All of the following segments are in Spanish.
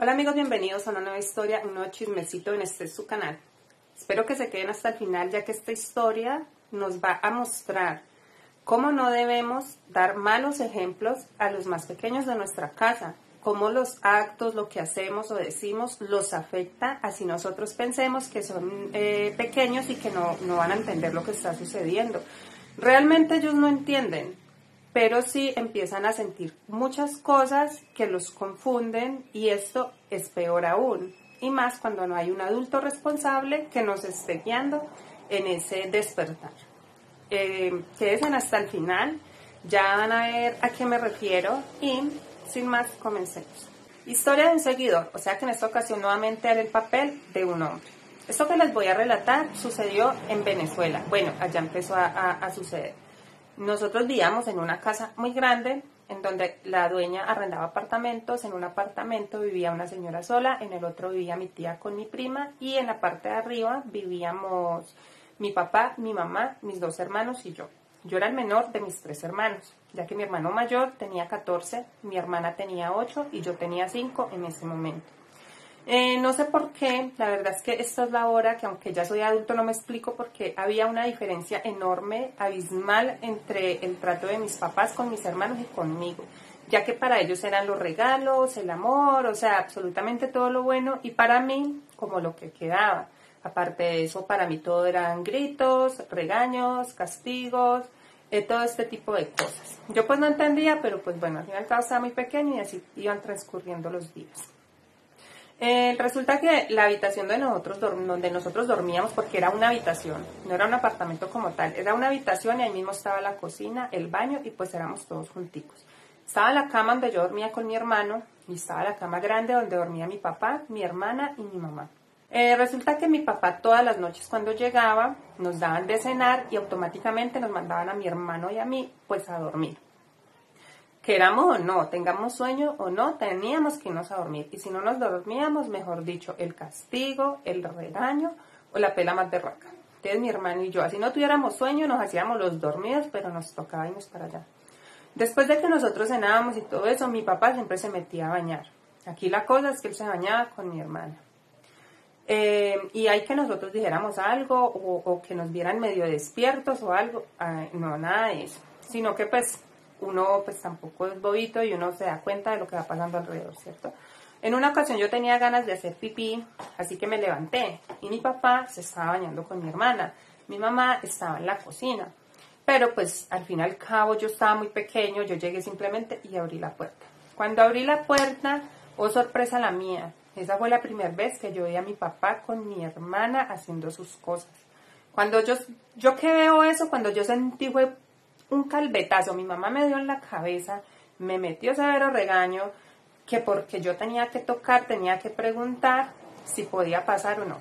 Hola amigos, bienvenidos a una nueva historia, un nuevo chismecito en este su canal. Espero que se queden hasta el final, ya que esta historia nos va a mostrar cómo no debemos dar malos ejemplos a los más pequeños de nuestra casa, cómo los actos, lo que hacemos o decimos los afecta, así nosotros pensemos que son pequeños y que no van a entender lo que está sucediendo. Realmente ellos no entienden, pero sí empiezan a sentir muchas cosas que los confunden y esto es peor aún, y más cuando no hay un adulto responsable que nos esté guiando en ese despertar. Quédense hasta el final, ya van a ver a qué me refiero y sin más comencemos. Historia de un seguidor, o sea que en esta ocasión nuevamente haré el papel de un hombre. Esto que les voy a relatar sucedió en Venezuela, bueno, allá empezó a suceder. Nosotros vivíamos en una casa muy grande en donde la dueña arrendaba apartamentos. En un apartamento vivía una señora sola, en el otro vivía mi tía con mi prima y en la parte de arriba vivíamos mi papá, mi mamá, mis dos hermanos y yo. Yo era el menor de mis tres hermanos, ya que mi hermano mayor tenía 14, mi hermana tenía 8 y yo tenía 5 en ese momento. No sé por qué, la verdad es que esta es la hora que aunque ya soy adulto no me explico por qué había una diferencia enorme, abismal entre el trato de mis papás con mis hermanos y conmigo, ya que para ellos eran los regalos, el amor, o sea, absolutamente todo lo bueno y para mí como lo que quedaba. Aparte de eso, para mí todo eran gritos, regaños, castigos, todo este tipo de cosas. Yo pues no entendía, pero pues bueno, al fin y al cabo estaba muy pequeño y así iban transcurriendo los días. Resulta que la habitación de donde nosotros dormíamos, porque era una habitación, no era un apartamento como tal, era una habitación y ahí mismo estaba la cocina, el baño y pues éramos todos junticos. Estaba la cama donde yo dormía con mi hermano y estaba la cama grande donde dormía mi papá, mi hermana y mi mamá. Resulta que mi papá todas las noches cuando llegaba nos daban de cenar y automáticamente nos mandaban a mi hermano y a mí pues a dormir. Queramos o no, tengamos sueño o no, teníamos que irnos a dormir. Y si no nos dormíamos, mejor dicho, el castigo, el regaño o la pela más berraca. Entonces mi hermano y yo, así no tuviéramos sueño, nos hacíamos los dormidos, pero nos tocaba irnos para allá. Después de que nosotros cenábamos y todo eso, mi papá siempre se metía a bañar. Aquí la cosa es que él se bañaba con mi hermana. Y hay que nosotros dijéramos algo o que nos vieran medio despiertos o algo. No, nada de eso. Sino que pues uno pues tampoco es bobito y uno se da cuenta de lo que va pasando alrededor, ¿cierto? En una ocasión yo tenía ganas de hacer pipí, así que me levanté y mi papá se estaba bañando con mi hermana. Mi mamá estaba en la cocina, pero pues al fin y al cabo yo estaba muy pequeño, yo llegué simplemente y abrí la puerta. Cuando abrí la puerta, oh sorpresa la mía, esa fue la primera vez que yo vi a mi papá con mi hermana haciendo sus cosas. Cuando yo que veo eso, cuando yo sentí fue un calvetazo, mi mamá me dio en la cabeza, me metió severo regaño, que porque yo tenía que tocar, tenía que preguntar si podía pasar o no.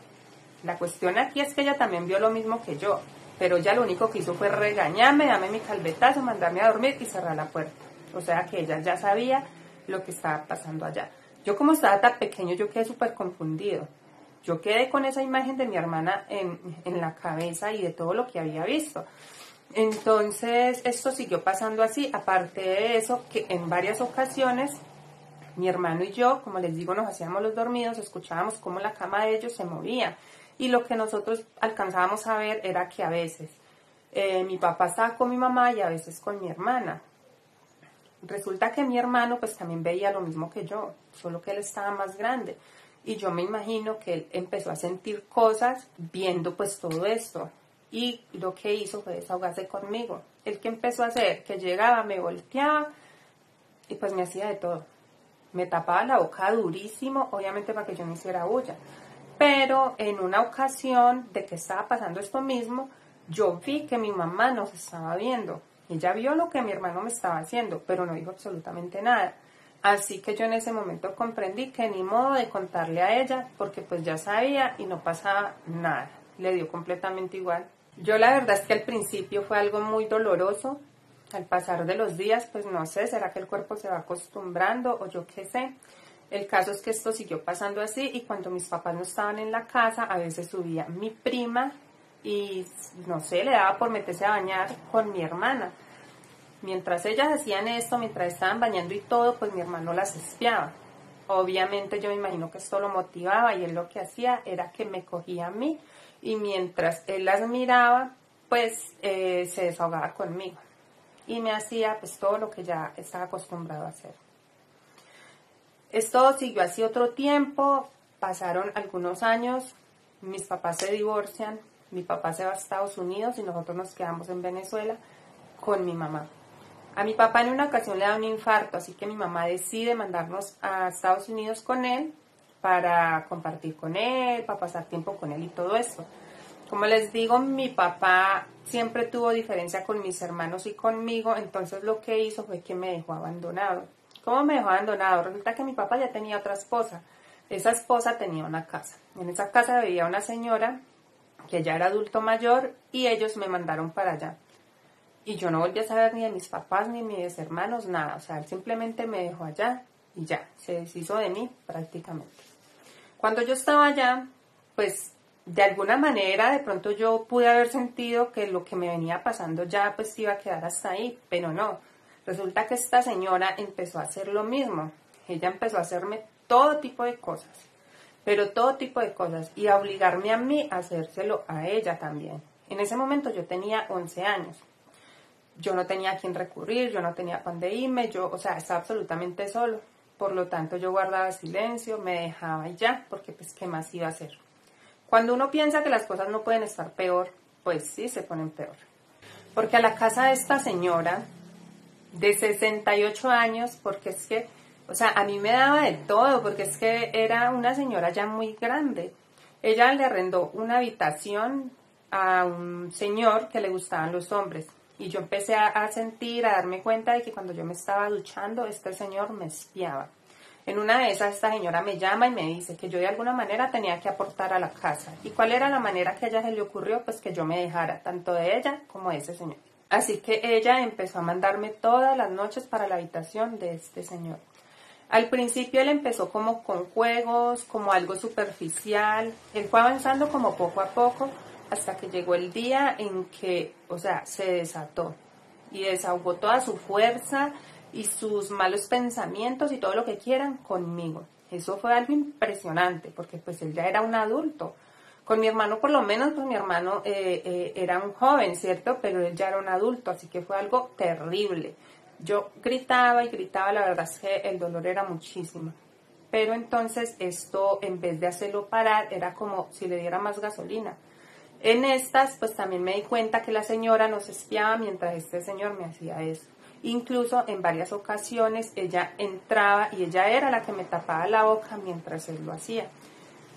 La cuestión aquí es que ella también vio lo mismo que yo, pero ella lo único que hizo fue regañarme, darme mi calvetazo, mandarme a dormir y cerrar la puerta. O sea que ella ya sabía lo que estaba pasando allá. Yo como estaba tan pequeño, yo quedé súper confundido. Yo quedé con esa imagen de mi hermana en la cabeza y de todo lo que había visto. Entonces, esto siguió pasando así, aparte de eso, que en varias ocasiones, mi hermano y yo, como les digo, nos hacíamos los dormidos, escuchábamos cómo la cama de ellos se movía, y lo que nosotros alcanzábamos a ver era que a veces mi papá estaba con mi mamá y a veces con mi hermana. Resulta que mi hermano pues también veía lo mismo que yo, solo que él estaba más grande, y yo me imagino que él empezó a sentir cosas viendo pues todo esto. Y lo que hizo fue desahogarse conmigo. El que empezó a hacer, que llegaba, me volteaba y pues me hacía de todo. Me tapaba la boca durísimo, obviamente para que yo no hiciera bulla. Pero en una ocasión de que estaba pasando esto mismo, yo vi que mi mamá nos estaba viendo. Ella vio lo que mi hermano me estaba haciendo, pero no dijo absolutamente nada. Así que yo en ese momento comprendí que ni modo de contarle a ella, porque pues ya sabía y no pasaba nada. Le dio completamente igual. Yo la verdad es que al principio fue algo muy doloroso. Al pasar de los días, pues no sé, será que el cuerpo se va acostumbrando o yo qué sé. El caso es que esto siguió pasando así y cuando mis papás no estaban en la casa, a veces subía mi prima y no sé, le daba por meterse a bañar con mi hermana. Mientras ellas hacían esto, mientras estaban bañando y todo, pues mi hermano las espiaba. Obviamente yo me imagino que esto lo motivaba y él lo que hacía era que me cogía a mí y mientras él las miraba, pues se desahogaba conmigo y me hacía pues todo lo que ya estaba acostumbrado a hacer. Esto siguió así otro tiempo, pasaron algunos años, mis papás se divorcian, mi papá se va a Estados Unidos y nosotros nos quedamos en Venezuela con mi mamá. A mi papá en una ocasión le da un infarto, así que mi mamá decide mandarnos a Estados Unidos con él para compartir con él, para pasar tiempo con él y todo eso. Como les digo, mi papá siempre tuvo diferencia con mis hermanos y conmigo, entonces lo que hizo fue que me dejó abandonado. ¿Cómo me dejó abandonado? Resulta que mi papá ya tenía otra esposa. Esa esposa tenía una casa. En esa casa vivía una señora que ya era adulto mayor y ellos me mandaron para allá. Y yo no volví a saber ni de mis papás ni de mis hermanos, nada. O sea, él simplemente me dejó allá y ya, se deshizo de mí prácticamente. Cuando yo estaba allá, pues de alguna manera de pronto yo pude haber sentido que lo que me venía pasando ya pues iba a quedar hasta ahí, pero no. Resulta que esta señora empezó a hacer lo mismo. Ella empezó a hacerme todo tipo de cosas, pero todo tipo de cosas y a obligarme a mí a hacérselo a ella también. En ese momento yo tenía 11 años. Yo no tenía a quién recurrir, yo no tenía a dónde irme, estaba absolutamente solo. Por lo tanto, yo guardaba silencio, me dejaba y ya, porque pues, ¿qué más iba a hacer? Cuando uno piensa que las cosas no pueden estar peor, pues sí se ponen peor. Porque a la casa de esta señora, de 68 años, porque es que, a mí me daba de todo, porque es que era una señora ya muy grande. Ella le arrendó una habitación a un señor que le gustaban los hombres. Y yo empecé a sentir, a darme cuenta de que cuando yo me estaba duchando, este señor me espiaba. En una de esas, esta señora me llama y me dice que yo de alguna manera tenía que aportar a la casa. ¿Y cuál era la manera que a ella se le ocurrió? Pues que yo me dejara, tanto de ella como de ese señor. Así que ella empezó a mandarme todas las noches para la habitación de este señor. Al principio él empezó como con juegos, como algo superficial. Él fue avanzando como poco a poco, hasta que llegó el día en que, se desató y desahogó toda su fuerza y sus malos pensamientos y todo lo que quieran conmigo. Eso fue algo impresionante, porque pues él ya era un adulto. Con mi hermano, por lo menos, pues mi hermano era un joven, ¿cierto? Pero él ya era un adulto, así que fue algo terrible. Yo gritaba y gritaba, la verdad es que el dolor era muchísimo. Pero entonces esto, en vez de hacerlo parar, era como si le diera más gasolina. En estas, pues también me di cuenta que la señora nos espiaba mientras este señor me hacía eso. Incluso en varias ocasiones ella entraba y ella era la que me tapaba la boca mientras él lo hacía.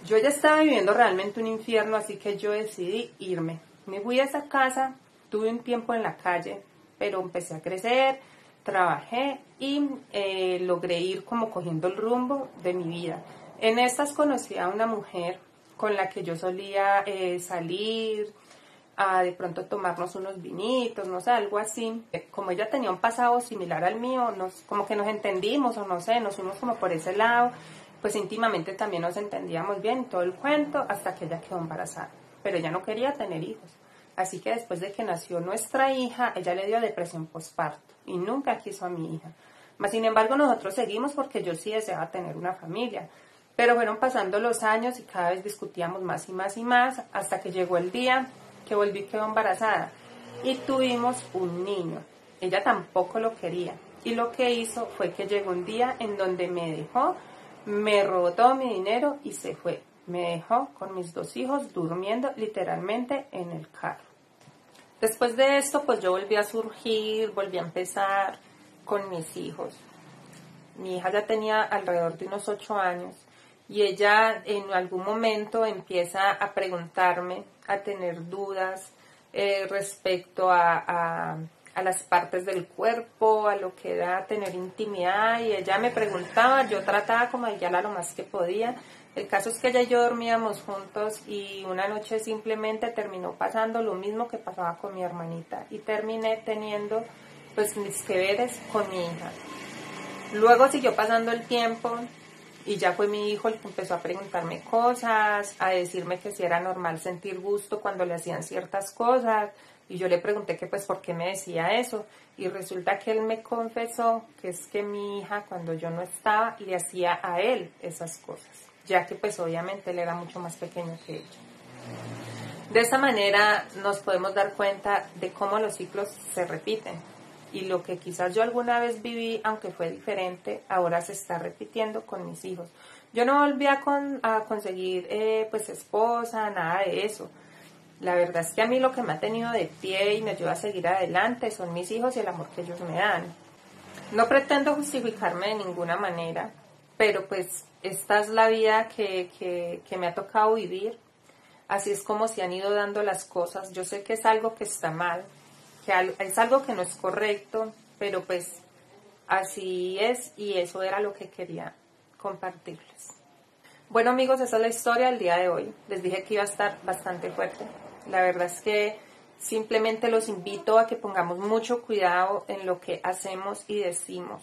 Yo ya estaba viviendo realmente un infierno, así que yo decidí irme. Me fui a esa casa, tuve un tiempo en la calle, pero empecé a crecer, trabajé y logré ir como cogiendo el rumbo de mi vida. En estas conocí a una mujer con la que yo solía salir, a de pronto tomarnos unos vinitos, no sé, algo así. Como ella tenía un pasado similar al mío, como que nos entendimos, o no sé, nos fuimos como por ese lado, pues íntimamente también nos entendíamos bien, todo el cuento, hasta que ella quedó embarazada. Pero ella no quería tener hijos. Así que después de que nació nuestra hija, ella le dio depresión postparto y nunca quiso a mi hija. Mas, sin embargo, nosotros seguimos porque yo sí deseaba tener una familia. Pero fueron pasando los años y cada vez discutíamos más y más y más, hasta que llegó el día que volví y quedó embarazada. Y tuvimos un niño. Ella tampoco lo quería. Y lo que hizo fue que llegó un día en donde me dejó, me robó todo mi dinero y se fue. Me dejó con mis 2 hijos durmiendo literalmente en el carro. Después de esto, pues yo volví a surgir, volví a empezar con mis hijos. Mi hija ya tenía alrededor de unos 8 años. Y ella en algún momento empieza a preguntarme, a tener dudas respecto a las partes del cuerpo, a lo que era tener intimidad. Y ella me preguntaba, yo trataba como de guiarla lo más que podía. El caso es que ella y yo dormíamos juntos y una noche simplemente terminó pasando lo mismo que pasaba con mi hermanita. Y terminé teniendo pues mis que veres con mi hija. Luego siguió pasando el tiempo. Y ya fue mi hijo el que empezó a preguntarme cosas, a decirme que si era normal sentir gusto cuando le hacían ciertas cosas. Y yo le pregunté que pues por qué me decía eso. Y resulta que él me confesó que es que mi hija cuando yo no estaba le hacía a él esas cosas. Ya que pues obviamente él era mucho más pequeño que ella. De esta manera nos podemos dar cuenta de cómo los ciclos se repiten. Y lo que quizás yo alguna vez viví, aunque fue diferente, ahora se está repitiendo con mis hijos. Yo no volví a conseguir pues esposa, nada de eso. La verdad es que a mí lo que me ha tenido de pie y me ayuda a seguir adelante son mis hijos y el amor que ellos me dan. No pretendo justificarme de ninguna manera, pero pues esta es la vida que me ha tocado vivir. Así es como se han ido dando las cosas. Yo sé que es algo que está mal, que es algo que no es correcto, pero pues así es y eso era lo que quería compartirles. Bueno amigos, esa es la historia del día de hoy. Les dije que iba a estar bastante fuerte. La verdad es que simplemente los invito a que pongamos mucho cuidado en lo que hacemos y decimos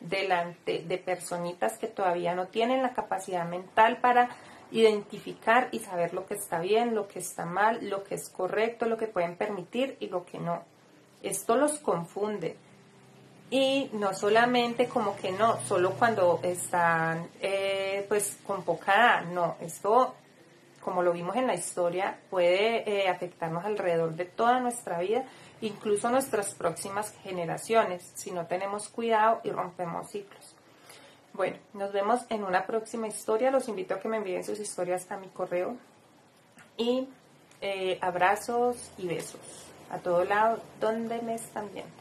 delante de personitas que todavía no tienen la capacidad mental para identificar y saber lo que está bien, lo que está mal, lo que es correcto, lo que pueden permitir y lo que no. Esto los confunde. Y no solamente como que no, solo cuando están pues con poca edad, no, esto como lo vimos en la historia puede afectarnos alrededor de toda nuestra vida, incluso nuestras próximas generaciones, si no tenemos cuidado y rompemos ciclos. Bueno, nos vemos en una próxima historia, los invito a que me envíen sus historias a mi correo y abrazos y besos a todo lado donde me están viendo.